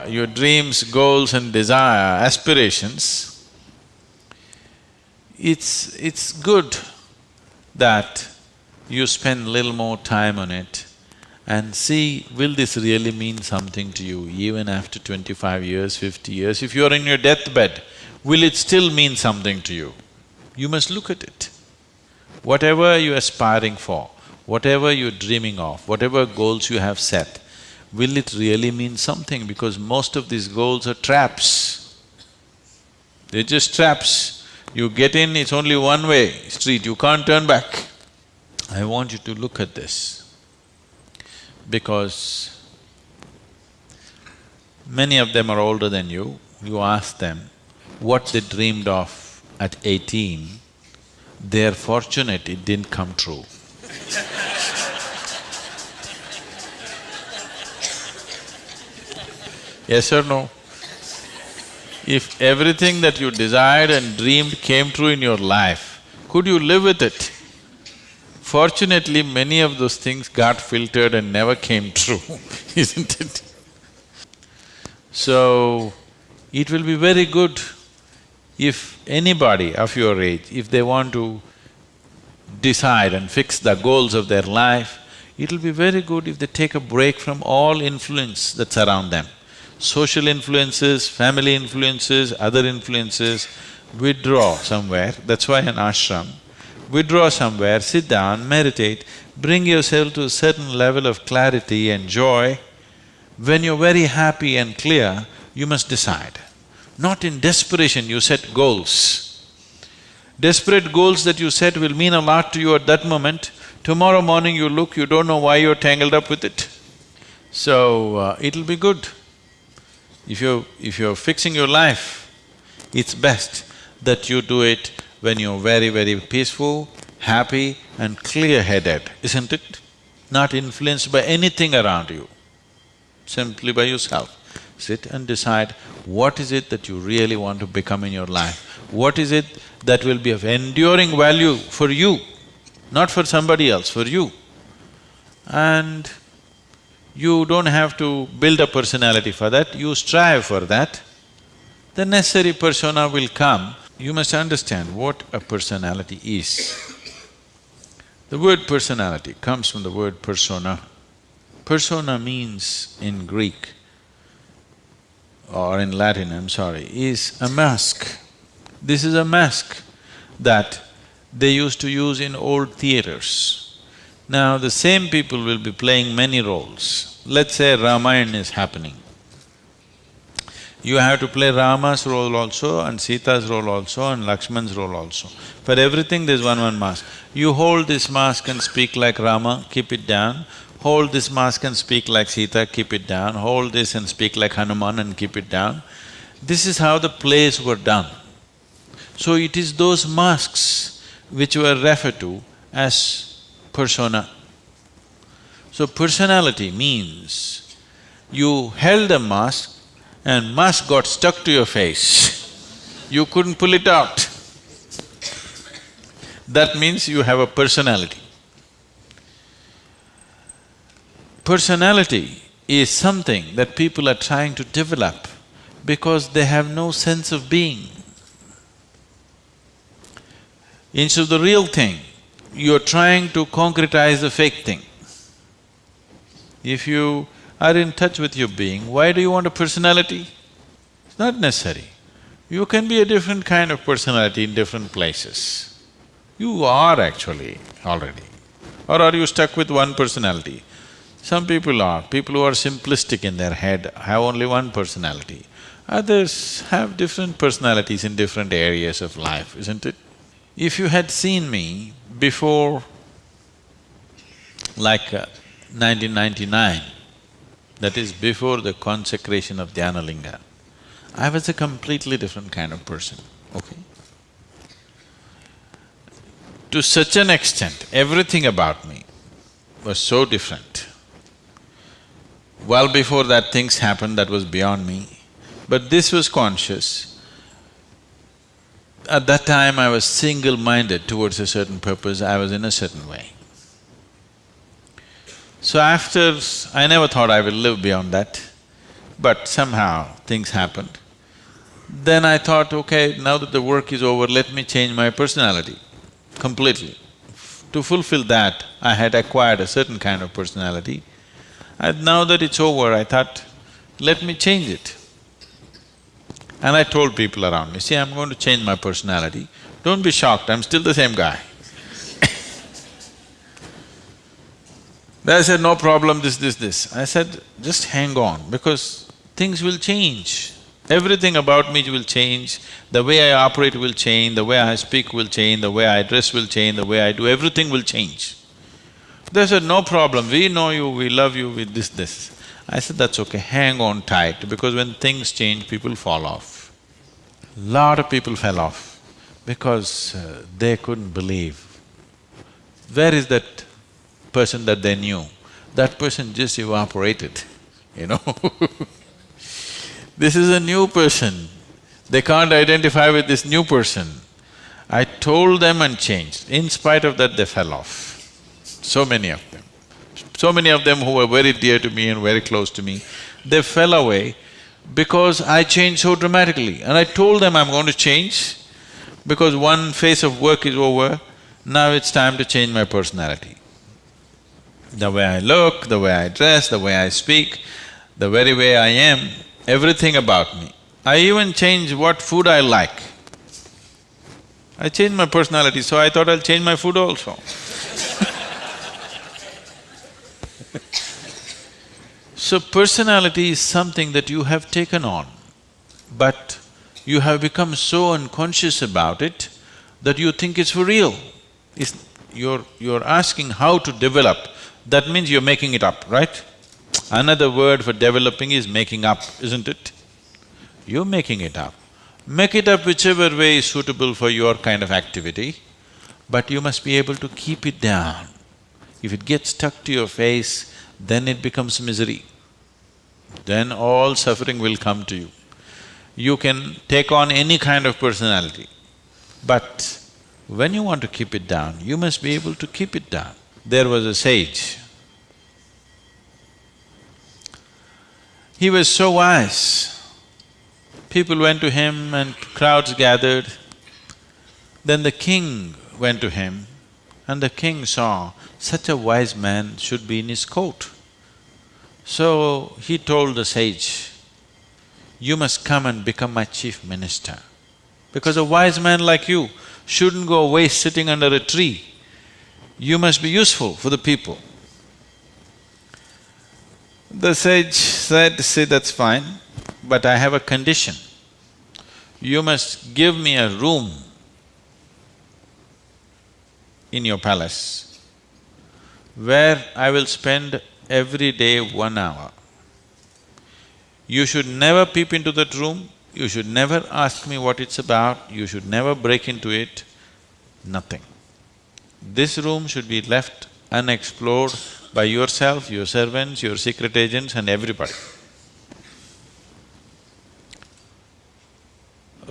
your dreams, goals and desire, aspirations, it's good that you spend little more time on it and see, will this really mean something to you even after 25 years, 50 years? If you're in your deathbed, will it still mean something to you? You must look at it. Whatever you're aspiring for, whatever you're dreaming of, whatever goals you have set, will it really mean something? Because most of these goals are traps. They're just traps. You get in, it's only one-way street, you can't turn back. I want you to look at this, because many of them are older than you. You ask them what they dreamed of at 18, they're fortunate it didn't come true. Yes or no? If everything that you desired and dreamed came true in your life, could you live with it? Fortunately, many of those things got filtered and never came true, isn't it? So, it will be very good if anybody of your age, if they want to decide and fix the goals of their life, it'll be very good if they take a break from all influence that's around them. Social influences, family influences, other influences, withdraw somewhere, that's why an ashram. Withdraw somewhere, sit down, meditate, bring yourself to a certain level of clarity and joy. When you're very happy and clear, you must decide. Not in desperation you set goals. Desperate goals that you set will mean a lot to you at that moment. Tomorrow morning you look, you don't know why you're tangled up with it. So, it'll be good. If you're fixing your life, it's best that you do it when you're very, very peaceful, happy and clear-headed, isn't it? Not influenced by anything around you, simply by yourself. Sit and decide what is it that you really want to become in your life. What is it that will be of enduring value for you, not for somebody else, for you. And you don't have to build a personality for that, you strive for that. The necessary persona will come. You must understand what a personality is. The word personality comes from the word persona. Persona means in Greek or in Latin, I'm sorry, is a mask. This is a mask that they used to use in old theaters. Now the same people will be playing many roles. Let's say Ramayana is happening. You have to play Rama's role also and Sita's role also and Lakshman's role also. For everything there's one mask. You hold this mask and speak like Rama, keep it down. Hold this mask and speak like Sita, keep it down. Hold this and speak like Hanuman and keep it down. This is how the plays were done. So it is those masks which were referred to as persona. So personality means you held a mask and mask got stuck to your face, you couldn't pull it out. That means you have a personality. Personality is something that people are trying to develop because they have no sense of being. Instead of the real thing, you're trying to concretize the fake thing. If you are in touch with your being, why do you want a personality? It's not necessary. You can be a different kind of personality in different places. You are actually already. Or are you stuck with one personality? Some people are. People who are simplistic in their head have only one personality. Others have different personalities in different areas of life, isn't it? If you had seen me before like 1999, that is before the consecration of Dhyanalinga, I was a completely different kind of person, okay? To such an extent, everything about me was so different. Well before that things happened that was beyond me, but this was conscious. At that time I was single-minded towards a certain purpose, I was in a certain way. So after… I never thought I will live beyond that. but somehow things happened. Then I thought, okay, now that the work is over, let me change my personality completely. To fulfill that, I had acquired a certain kind of personality. And now that it's over, I thought, let me change it. And I told people around me, see, I'm going to change my personality. Don't be shocked, I'm still the same guy. They said, no problem, this. I said, just hang on, because things will change. Everything about me will change, the way I operate will change, the way I speak will change, the way I dress will change, the way I do, everything will change. They said, no problem, we know you, we love you with this. I said, that's okay, hang on tight, because when things change, people fall off. Lot of people fell off because they couldn't believe. Where is that person that they knew? That person just evaporated, you know This is a new person, they can't identify with this new person. I told them and changed. In spite of that, they fell off. So many of them. So many of them who were very dear to me and very close to me, they fell away because I changed so dramatically. And I told them I'm going to change because one phase of work is over, now it's time to change my personality. The way I look, the way I dress, the way I speak, the very way I am, everything about me. I even changed what food I like. I changed my personality, so I thought I'll change my food also. So personality is something that you have taken on, but you have become so unconscious about it that you think it's for real. You're asking how to develop, that means you're making it up, right? Another word for developing is making up, isn't it? You're making it up. Make it up whichever way is suitable for your kind of activity, but you must be able to keep it down. If it gets stuck to your face, then it becomes misery. Then all suffering will come to you. You can take on any kind of personality, but when you want to keep it down, you must be able to keep it down. There was a sage. He was so wise. People went to him and crowds gathered. Then the king went to him and the king saw such a wise man should be in his court. So he told the sage, you must come and become my chief minister, because a wise man like you shouldn't go waste sitting under a tree. You must be useful for the people. The sage said, see, that's fine, but I have a condition. You must give me a room in your palace where I will spend every day 1 hour. You should never peep into that room, you should never ask me what it's about, you should never break into it, nothing. This room should be left unexplored by yourself, your servants, your secret agents and everybody.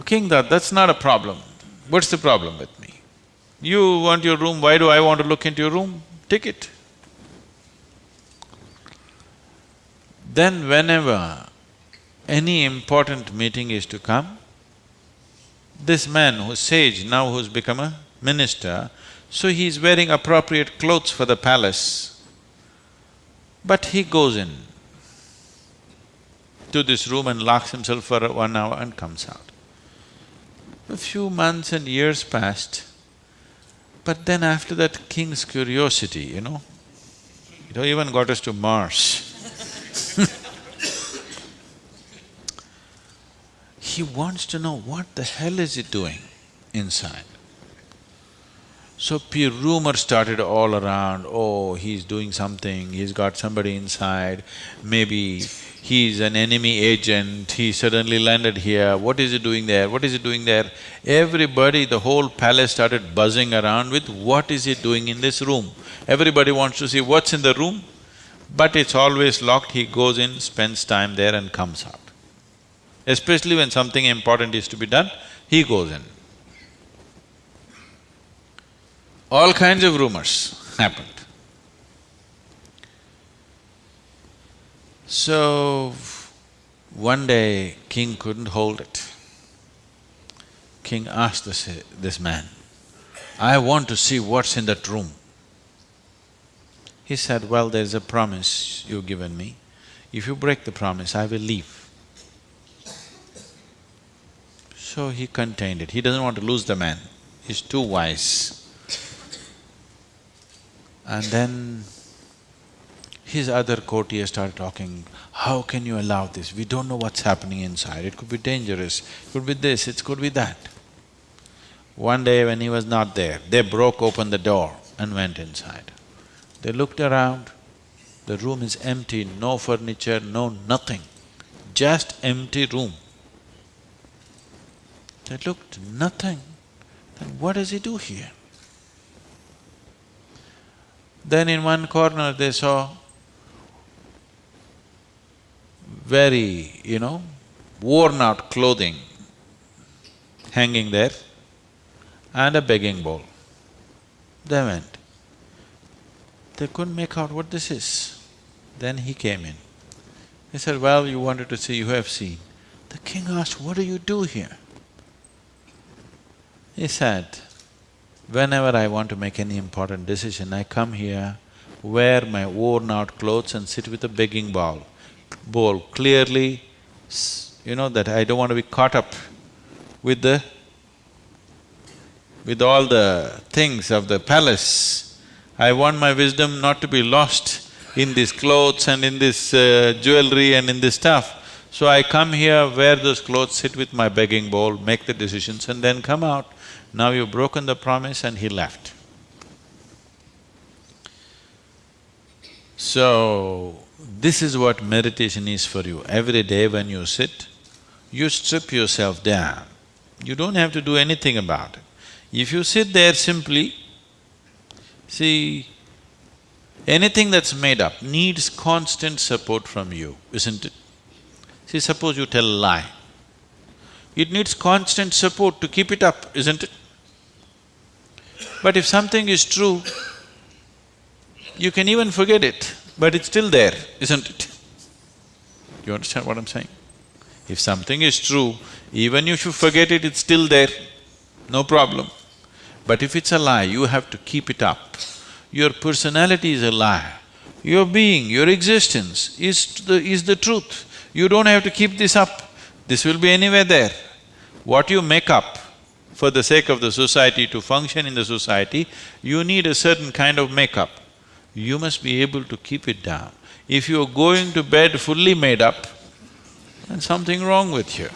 King thought, that's not a problem. What's the problem with me? You want your room, why do I want to look into your room? Take it. Then whenever any important meeting is to come, this man who's sage, now who's become a minister, so he's wearing appropriate clothes for the palace, but he goes in to this room and locks himself for 1 hour and comes out. A few months and years passed, but then after that king's curiosity, it even got us to Mars. He wants to know what the hell is he doing inside. So rumors started all around, oh, he's doing something, he's got somebody inside, maybe he's an enemy agent, he suddenly landed here, what is he doing there, what is he doing there? Everybody, the whole palace started buzzing around with what is he doing in this room. Everybody wants to see what's in the room, but it's always locked, he goes in, spends time there and comes out. Especially when something important is to be done, he goes in. All kinds of rumors happened. So, One day, king couldn't hold it. King asked this man, "I want to see what's in that room." He said, "Well, there's a promise you've given me. If you break the promise, I will leave." So he contained it. He doesn't want to lose the man. He's too wise. And then his other courtiers started talking, "How can you allow this? We don't know what's happening inside. It could be dangerous, it could be this, it could be that." One day when he was not there, they broke open the door and went inside. They looked around, the room is empty, no furniture, no nothing, just empty room. They looked, nothing. Then what does he do here? Then in one corner they saw very, worn out clothing hanging there and a begging bowl. They went. They couldn't make out what this is. Then he came in. He said, "Well, you wanted to see, you have seen." The king asked, "What do you do here?" He said, "Whenever I want to make any important decision, I come here, wear my worn-out clothes and sit with a begging bowl, clearly, that I don't want to be caught up with all the things of the palace. I want my wisdom not to be lost in these clothes and in this jewelry and in this stuff. So I come here, wear those clothes, sit with my begging bowl, make the decisions and then come out. Now you've broken the promise," and he left. So, this is what meditation is for you. Every day when you sit, you strip yourself down. You don't have to do anything about it. If you sit there simply, see, anything that's made up needs constant support from you, isn't it? See, suppose you tell a lie. It needs constant support to keep it up, isn't it? But if something is true, you can even forget it, but it's still there, isn't it? You understand what I'm saying? If something is true, even if you forget it, it's still there, no problem. But if it's a lie, you have to keep it up. Your personality is a lie. Your being, your existence is the truth. You don't have to keep this up. This will be anywhere there. What you make up for the sake of the society, to function in the society, you need a certain kind of makeup. You must be able to keep it down. If you're going to bed fully made up, then something wrong with you.